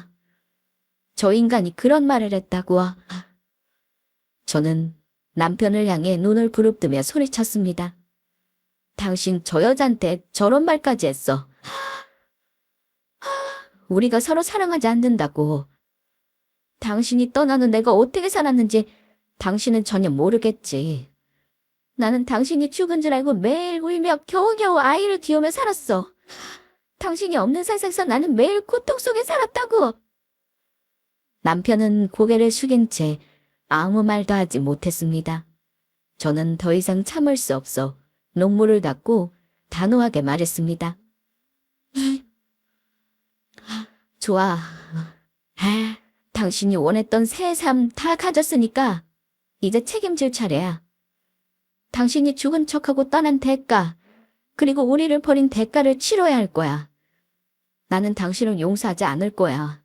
저 인간이 그런 말을 했다고. 저는 남편을 향해 눈을 부릅뜨며 소리쳤습니다. 당신 저 여자한테 저런 말까지 했어. 우리가 서로 사랑하지 않는다고. 당신이 떠나는 내가 어떻게 살았는지 당신은 전혀 모르겠지. 나는 당신이 죽은 줄 알고 매일 울며 겨우겨우 아이를 키우며 살았어. 당신이 없는 세상에서 나는 매일 고통 속에 살았다고. 남편은 고개를 숙인 채 아무 말도 하지 못했습니다. 저는 더 이상 참을 수 없어 눈물을 닦고 단호하게 말했습니다. 좋아. 당신이 원했던 새 삶 다 가졌으니까 이제 책임질 차례야. 당신이 죽은 척하고 떠난 대가, 그리고 우리를 버린 대가를 치러야 할 거야. 나는 당신을 용서하지 않을 거야.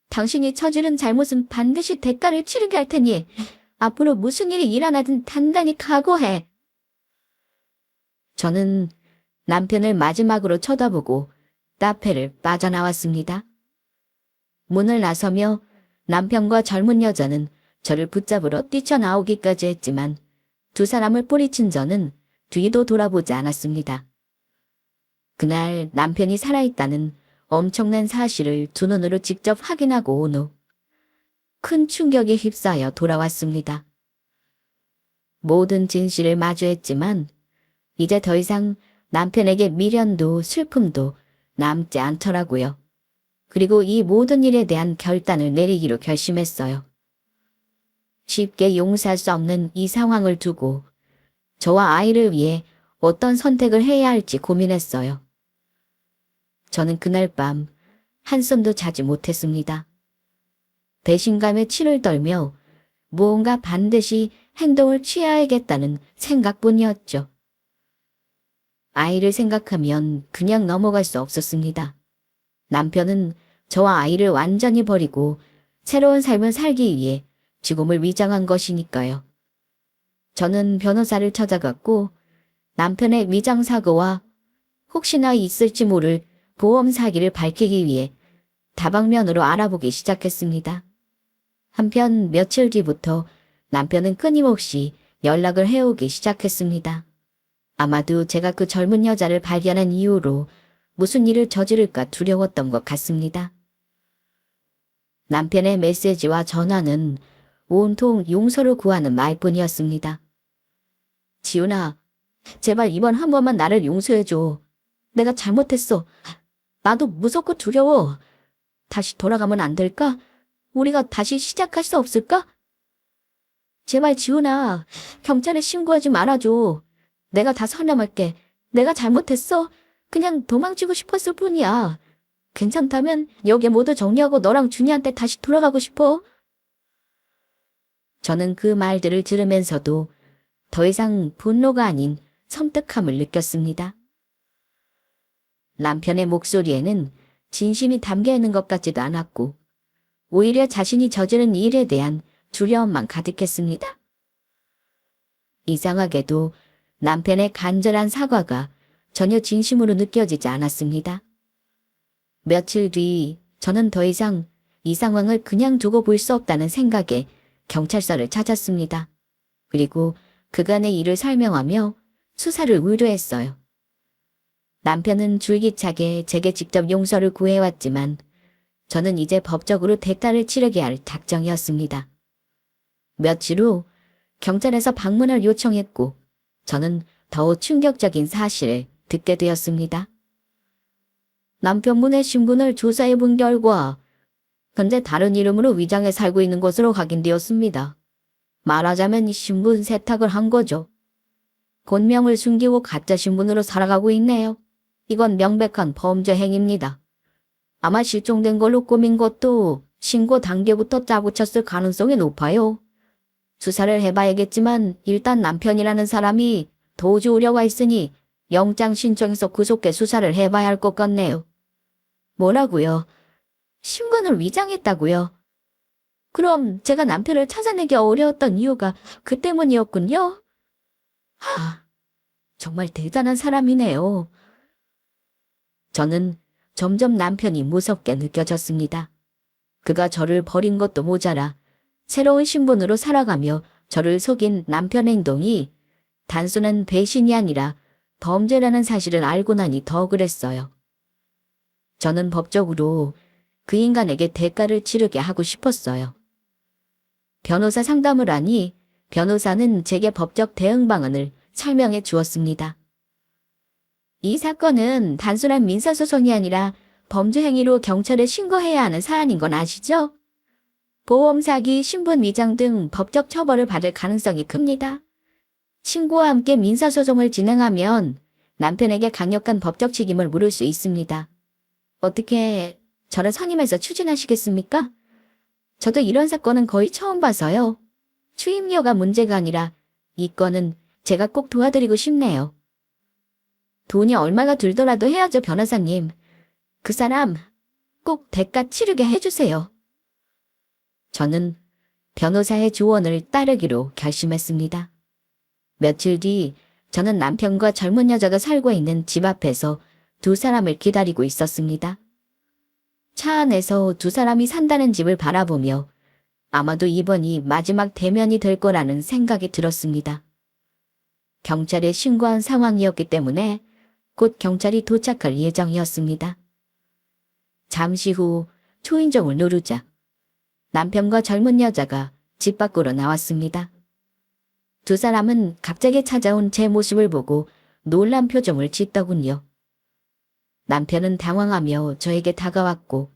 당신이 저지른 잘못은 반드시 대가를 치르게 할 테니 앞으로 무슨 일이 일어나든 단단히 각오해. 저는 남편을 마지막으로 쳐다보고 카페를 빠져나왔습니다. 문을 나서며 남편과 젊은 여자는 저를 붙잡으러 뛰쳐나오기까지 했지만 두 사람을 뿌리친 저는 뒤도 돌아보지 않았습니다. 그날 남편이 살아있다는 엄청난 사실을 두 눈으로 직접 확인하고 온 후 큰 충격에 휩싸여 돌아왔습니다. 모든 진실을 마주했지만 이제 더 이상 남편에게 미련도 슬픔도 남지 않더라고요. 그리고 이 모든 일에 대한 결단을 내리기로 결심했어요. 쉽게 용서할 수 없는 이 상황을 두고 저와 아이를 위해 어떤 선택을 해야 할지 고민했어요. 저는 그날 밤 한숨도 자지 못했습니다. 배신감에 치를 떨며 무언가 반드시 행동을 취해야겠다는 생각뿐이었죠. 아이를 생각하면 그냥 넘어갈 수 없었습니다. 남편은 저와 아이를 완전히 버리고 새로운 삶을 살기 위해 죽음을 위장한 것이니까요. 저는 변호사를 찾아갔고 남편의 위장 사고와 혹시나 있을지 모를 보험 사기를 밝히기 위해 다방면으로 알아보기 시작했습니다. 한편 며칠 뒤부터 남편은 끊임없이 연락을 해오기 시작했습니다. 아마도 제가 그 젊은 여자를 발견한 이후로 무슨 일을 저지를까 두려웠던 것 같습니다. 남편의 메시지와 전화는 온통 용서를 구하는 말뿐이었습니다. 지훈아, 제발 이번 한 번만 나를 용서해줘. 내가 잘못했어. 나도 무섭고 두려워. 다시 돌아가면 안 될까? 우리가 다시 시작할 수 없을까? 제발 지훈아, 경찰에 신고하지 말아줘. 내가 다 설명할게. 내가 잘못했어. 그냥 도망치고 싶었을 뿐이야. 괜찮다면 여기 모두 정리하고 너랑 준이한테 다시 돌아가고 싶어. 저는 그 말들을 들으면서도 더 이상 분노가 아닌 섬뜩함을 느꼈습니다. 남편의 목소리에는 진심이 담겨 있는 것 같지도 않았고 오히려 자신이 저지른 일에 대한 두려움만 가득했습니다. 이상하게도 남편의 간절한 사과가 전혀 진심으로 느껴지지 않았습니다. 며칠 뒤 저는 더 이상 이 상황을 그냥 두고 볼 수 없다는 생각에 경찰서를 찾았습니다. 그리고 그간의 일을 설명하며 수사를 의뢰했어요. 남편은 줄기차게 제게 직접 용서를 구해왔지만 저는 이제 법적으로 대가를 치르게 할 작정이었습니다. 며칠 후 경찰에서 방문을 요청했고 저는 더 충격적인 사실을 듣게 되었습니다. 남편분의 신분을 조사해 본 결과 현재 다른 이름으로 위장해 살고 있는 것으로 확인되었습니다. 말하자면 이 신분 세탁을 한 거죠. 본명을 숨기고 가짜 신분으로 살아가고 있네요. 이건 명백한 범죄 행위입니다. 아마 실종된 걸로 꾸민 것도 신고 단계부터 짜고 쳤을 가능성이 높아요. 수사를 해봐야겠지만 일단 남편이라는 사람이 도주 우려가 있으니 영장 신청해서 구속해 수사를 해봐야 할 것 같네요. 뭐라고요? 신분을 위장했다고요? 그럼 제가 남편을 찾아내기 어려웠던 이유가 그 때문이었군요? 정말 대단한 사람이네요. 저는 점점 남편이 무섭게 느껴졌습니다. 그가 저를 버린 것도 모자라 새로운 신분으로 살아가며 저를 속인 남편 행동이 단순한 배신이 아니라 범죄라는 사실을 알고 나니 더 그랬어요. 저는 법적으로 그 인간에게 대가를 치르게 하고 싶었어요. 변호사 상담을 하니 변호사는 제게 법적 대응 방안을 설명해 주었습니다. 이 사건은 단순한 민사소송이 아니라 범죄 행위로 경찰에 신고해야 하는 사안인 건 아시죠? 보험 사기, 신분 위장 등 법적 처벌을 받을 가능성이 큽니다. 신고와 함께 민사소송을 진행하면 남편에게 강력한 법적 책임을 물을 수 있습니다. 어떻게 저를 선임해서 추진하시겠습니까? 저도 이런 사건은 거의 처음 봐서요. 추임료가 문제가 아니라 이 건은 제가 꼭 도와드리고 싶네요. 돈이 얼마가 들더라도 해야죠, 변호사님. 그 사람 꼭 대가 치르게 해주세요. 저는 변호사의 조언을 따르기로 결심했습니다. 며칠 뒤 저는 남편과 젊은 여자가 살고 있는 집 앞에서 두 사람을 기다리고 있었습니다. 차 안에서 두 사람이 산다는 집을 바라보며 아마도 이번이 마지막 대면이 될 거라는 생각이 들었습니다. 경찰에 신고한 상황이었기 때문에 곧 경찰이 도착할 예정이었습니다. 잠시 후 초인종을 누르자 남편과 젊은 여자가 집 밖으로 나왔습니다. 두 사람은 갑자기 찾아온 제 모습을 보고 놀란 표정을 짓더군요. 남편은 당황하며 저에게 다가왔고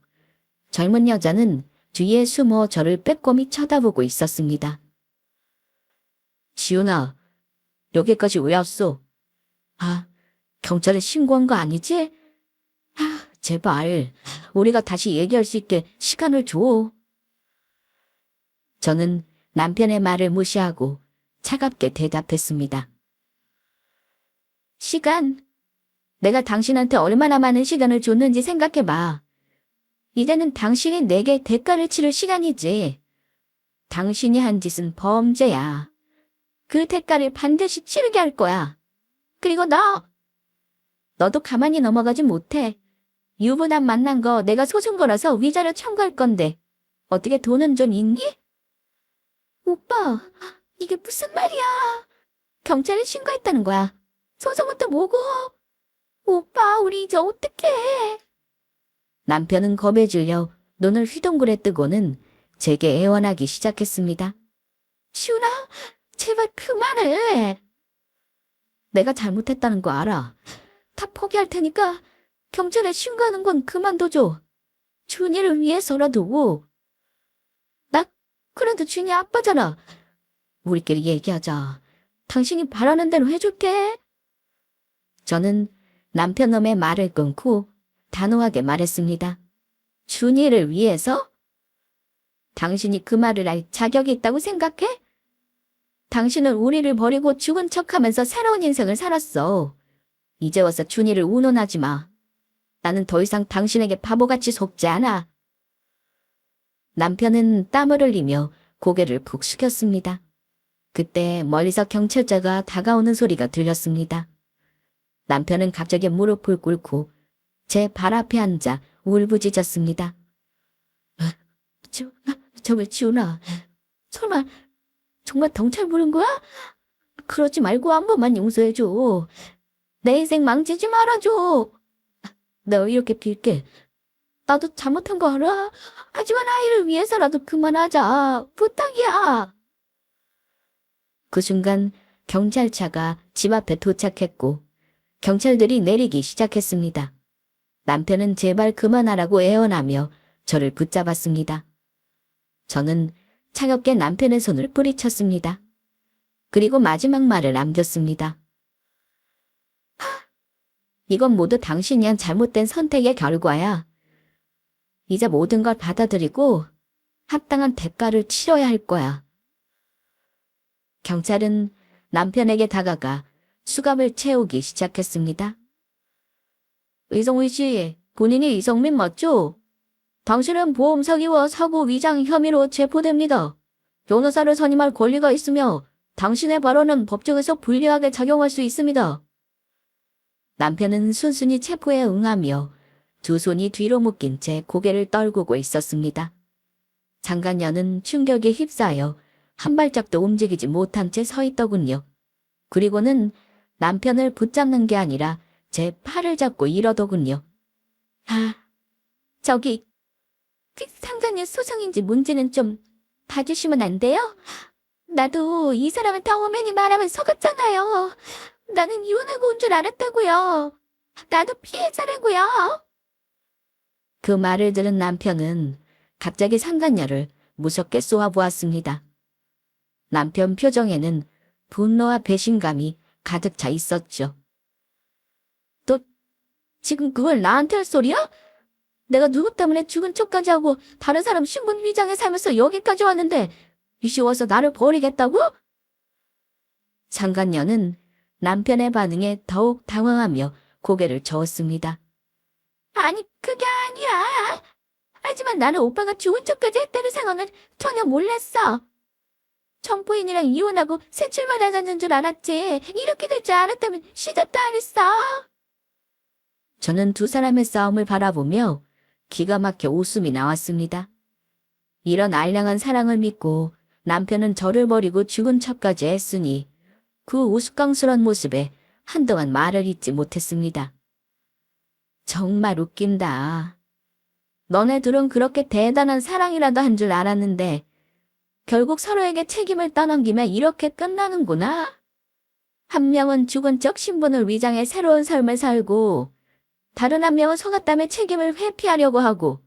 젊은 여자는 뒤에 숨어 저를 빼꼼히 쳐다보고 있었습니다. 지훈아, 여기까지 왜 왔어? 경찰에 신고한 거 아니지? 제발 우리가 다시 얘기할 수 있게 시간을 줘. 저는 남편의 말을 무시하고 차갑게 대답했습니다. 시간? 내가 당신한테 얼마나 많은 시간을 줬는지 생각해봐. 이제는 당신이 내게 대가를 치를 시간이지. 당신이 한 짓은 범죄야. 그 대가를 반드시 치르게 할 거야. 그리고 너도 가만히 넘어가지 못해. 유부남 만난 거 내가 소송 걸어서 위자료 청구할 건데 어떻게 돈은 좀 있니? 오빠, 이게 무슨 말이야? 경찰에 신고했다는 거야. 소송은 또 뭐고? 오빠, 우리 이제 어떡해? 남편은 겁에 질려 눈을 휘둥그레 뜨고는 제게 애원하기 시작했습니다. 시훈아, 제발 그만해. 내가 잘못했다는 거 알아. 다 포기할 테니까 경찰에 신고하는 건 그만둬줘. 준이를 위해서라도. 나 그래도 준이 아빠잖아. 우리끼리 얘기하자. 당신이 바라는 대로 해줄게. 저는 남편놈의 말을 끊고 단호하게 말했습니다. 준이를 위해서? 당신이 그 말을 할 자격이 있다고 생각해? 당신은 우리를 버리고 죽은 척하면서 새로운 인생을 살았어. 이제 와서 준이를 운운하지 마. 나는 더 이상 당신에게 바보같이 속지 않아. 남편은 땀을 흘리며 고개를 푹 숙였습니다. 그때 멀리서 경찰차가 다가오는 소리가 들렸습니다. 남편은 갑자기 무릎을 꿇고 제 발 앞에 앉아 울부짖었습니다. 저기 지훈아, 설마 정말 경찰 부른 거야? 그러지 말고 한 번만 용서해줘. 내 인생 망치지 말아줘. 내가 이렇게 빌게. 나도 잘못한 거 알아. 하지만 아이를 위해서라도 그만하자. 부탁이야. 그 순간 경찰차가 집 앞에 도착했고 경찰들이 내리기 시작했습니다. 남편은 제발 그만하라고 애원하며 저를 붙잡았습니다. 저는 차갑게 남편의 손을 뿌리쳤습니다. 그리고 마지막 말을 남겼습니다. 이건 모두 당신이 한 잘못된 선택의 결과야. 이제 모든 걸 받아들이고 합당한 대가를 치러야 할 거야. 경찰은 남편에게 다가가 수갑을 채우기 시작했습니다. 이성민 씨, 본인이 이성민 맞죠? 당신은 보험 사기와 사고 위장 혐의로 체포됩니다. 변호사를 선임할 권리가 있으며 당신의 발언은 법정에서 불리하게 작용할 수 있습니다. 남편은 순순히 체포에 응하며 두 손이 뒤로 묶인 채 고개를 떨구고 있었습니다. 장관녀는 충격에 휩싸여 한 발짝도 움직이지 못한 채 서 있더군요. 그리고는 남편을 붙잡는 게 아니라 제 팔을 잡고 이러더군요. 저기, 상관녀 소송인지 뭔지는 좀 봐주시면 안 돼요? 나도 이 사람한테 어머니 말하면 속았잖아요. 나는 이혼하고 온 줄 알았다고요. 나도 피해자라고요. 그 말을 들은 남편은 갑자기 상간녀를 무섭게 쏘아보았습니다. 남편 표정에는 분노와 배신감이 가득 차 있었죠. 너 지금 그걸 나한테 할 소리야? 내가 누구 때문에 죽은 척까지 하고 다른 사람 신분 위장에 살면서 여기까지 왔는데 이쉬워서 나를 버리겠다고? 상간녀는 남편의 반응에 더욱 당황하며 고개를 저었습니다. 아니, 그게 아니라. 하지만 나는 오빠가 죽은 척까지 했다는 상황은 전혀 몰랐어. 정부인이랑 이혼하고 새 출발하자는 줄 알았지. 이렇게 될 줄 알았다면 시작도 안 했어. 저는 두 사람의 싸움을 바라보며 기가 막혀 웃음이 나왔습니다. 이런 알량한 사랑을 믿고 남편은 저를 버리고 죽은 척까지 했으니 그 우스꽝스런 모습에 한동안 말을 잇지 못했습니다. 정말 웃긴다. 너네들은 그렇게 대단한 사랑이라도 한 줄 알았는데 결국 서로에게 책임을 떠넘기며 이렇게 끝나는구나. 한 명은 죽은 척 신분을 위장해 새로운 삶을 살고 다른 한 명은 속았다며 책임을 회피하려고 하고.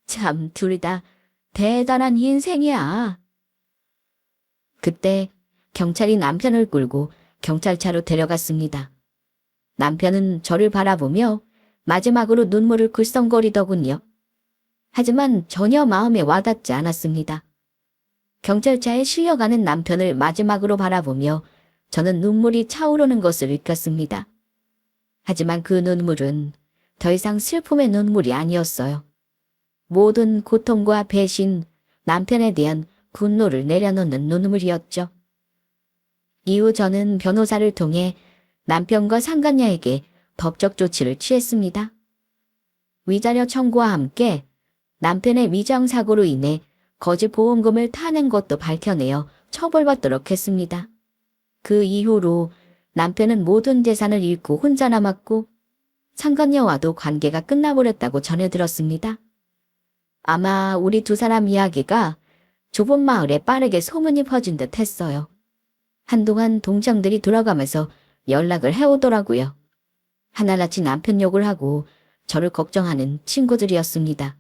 참 둘 다 대단한 인생이야. 그때 경찰이 남편을 끌고 경찰차로 데려갔습니다. 남편은 저를 바라보며 마지막으로 눈물을 글썽거리더군요. 하지만 전혀 마음에 와닿지 않았습니다. 경찰차에 실려가는 남편을 마지막으로 바라보며 저는 눈물이 차오르는 것을 느꼈습니다. 하지만 그 눈물은 더 이상 슬픔의 눈물이 아니었어요. 모든 고통과 배신, 남편에 대한 분노를 내려놓는 눈물이었죠. 이후 저는 변호사를 통해 남편과 상간녀에게 법적 조치를 취했습니다. 위자료 청구와 함께 남편의 위장사고로 인해 거짓 보험금을 타낸 것도 밝혀내어 처벌받도록 했습니다. 그 이후로 남편은 모든 재산을 잃고 혼자 남았고 상간녀와도 관계가 끝나버렸다고 전해 들었습니다. 아마 우리 두 사람 이야기가 좁은 마을에 빠르게 소문이 퍼진 듯 했어요. 한동안 동창들이 돌아가면서 연락을 해오더라고요. 하나같이 남편 욕을 하고 저를 걱정하는 친구들이었습니다.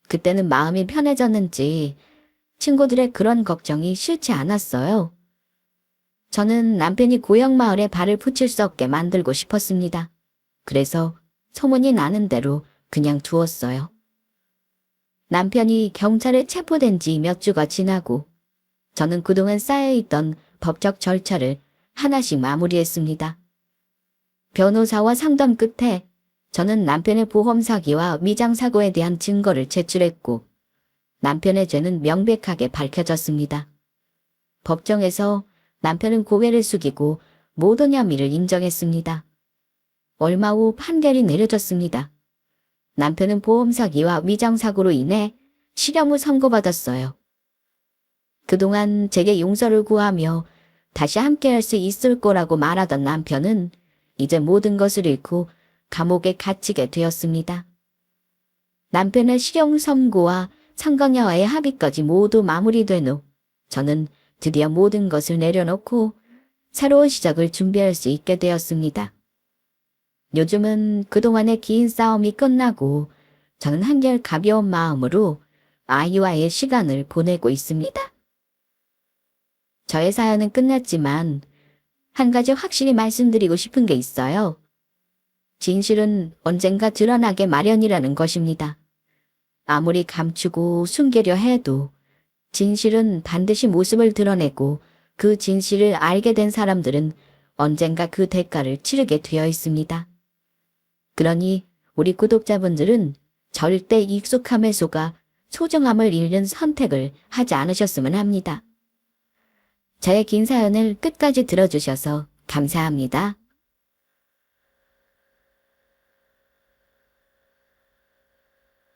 그때는 마음이 편해졌는지 친구들의 그런 걱정이 싫지 않았어요. 저는 남편이 고향 마을에 발을 붙일 수 없게 만들고 싶었습니다. 그래서 소문이 나는 대로 그냥 두었어요. 남편이 경찰에 체포된 지 몇 주가 지나고 저는 그동안 쌓여있던 법적 절차를 하나씩 마무리했습니다. 변호사와 상담 끝에 저는 남편의 보험 사기와 위장 사고에 대한 증거를 제출했고 남편의 죄는 명백하게 밝혀졌습니다. 법정에서 남편은 고개를 숙이고 모든 혐의를 인정했습니다. 얼마 후 판결이 내려졌습니다. 남편은 보험 사기와 위장 사고로 인해 실형 후 선고받았어요. 그동안 제게 용서를 구하며 다시 함께할 수 있을 거라고 말하던 남편은 이제 모든 것을 잃고 감옥에 갇히게 되었습니다. 남편의 실형 선고와 상간녀와의 합의까지 모두 마무리된 후 저는 드디어 모든 것을 내려놓고 새로운 시작을 준비할 수 있게 되었습니다. 요즘은 그동안의 긴 싸움이 끝나고 저는 한결 가벼운 마음으로 아이와의 시간을 보내고 있습니다. 저의 사연은 끝났지만 한 가지 확실히 말씀드리고 싶은 게 있어요. 진실은 언젠가 드러나게 마련이라는 것입니다. 아무리 감추고 숨기려 해도 진실은 반드시 모습을 드러내고 그 진실을 알게 된 사람들은 언젠가 그 대가를 치르게 되어 있습니다. 그러니 우리 구독자분들은 절대 익숙함에 속아 소중함을 잃는 선택을 하지 않으셨으면 합니다. 제 긴 사연을 끝까지 들어주셔서 감사합니다.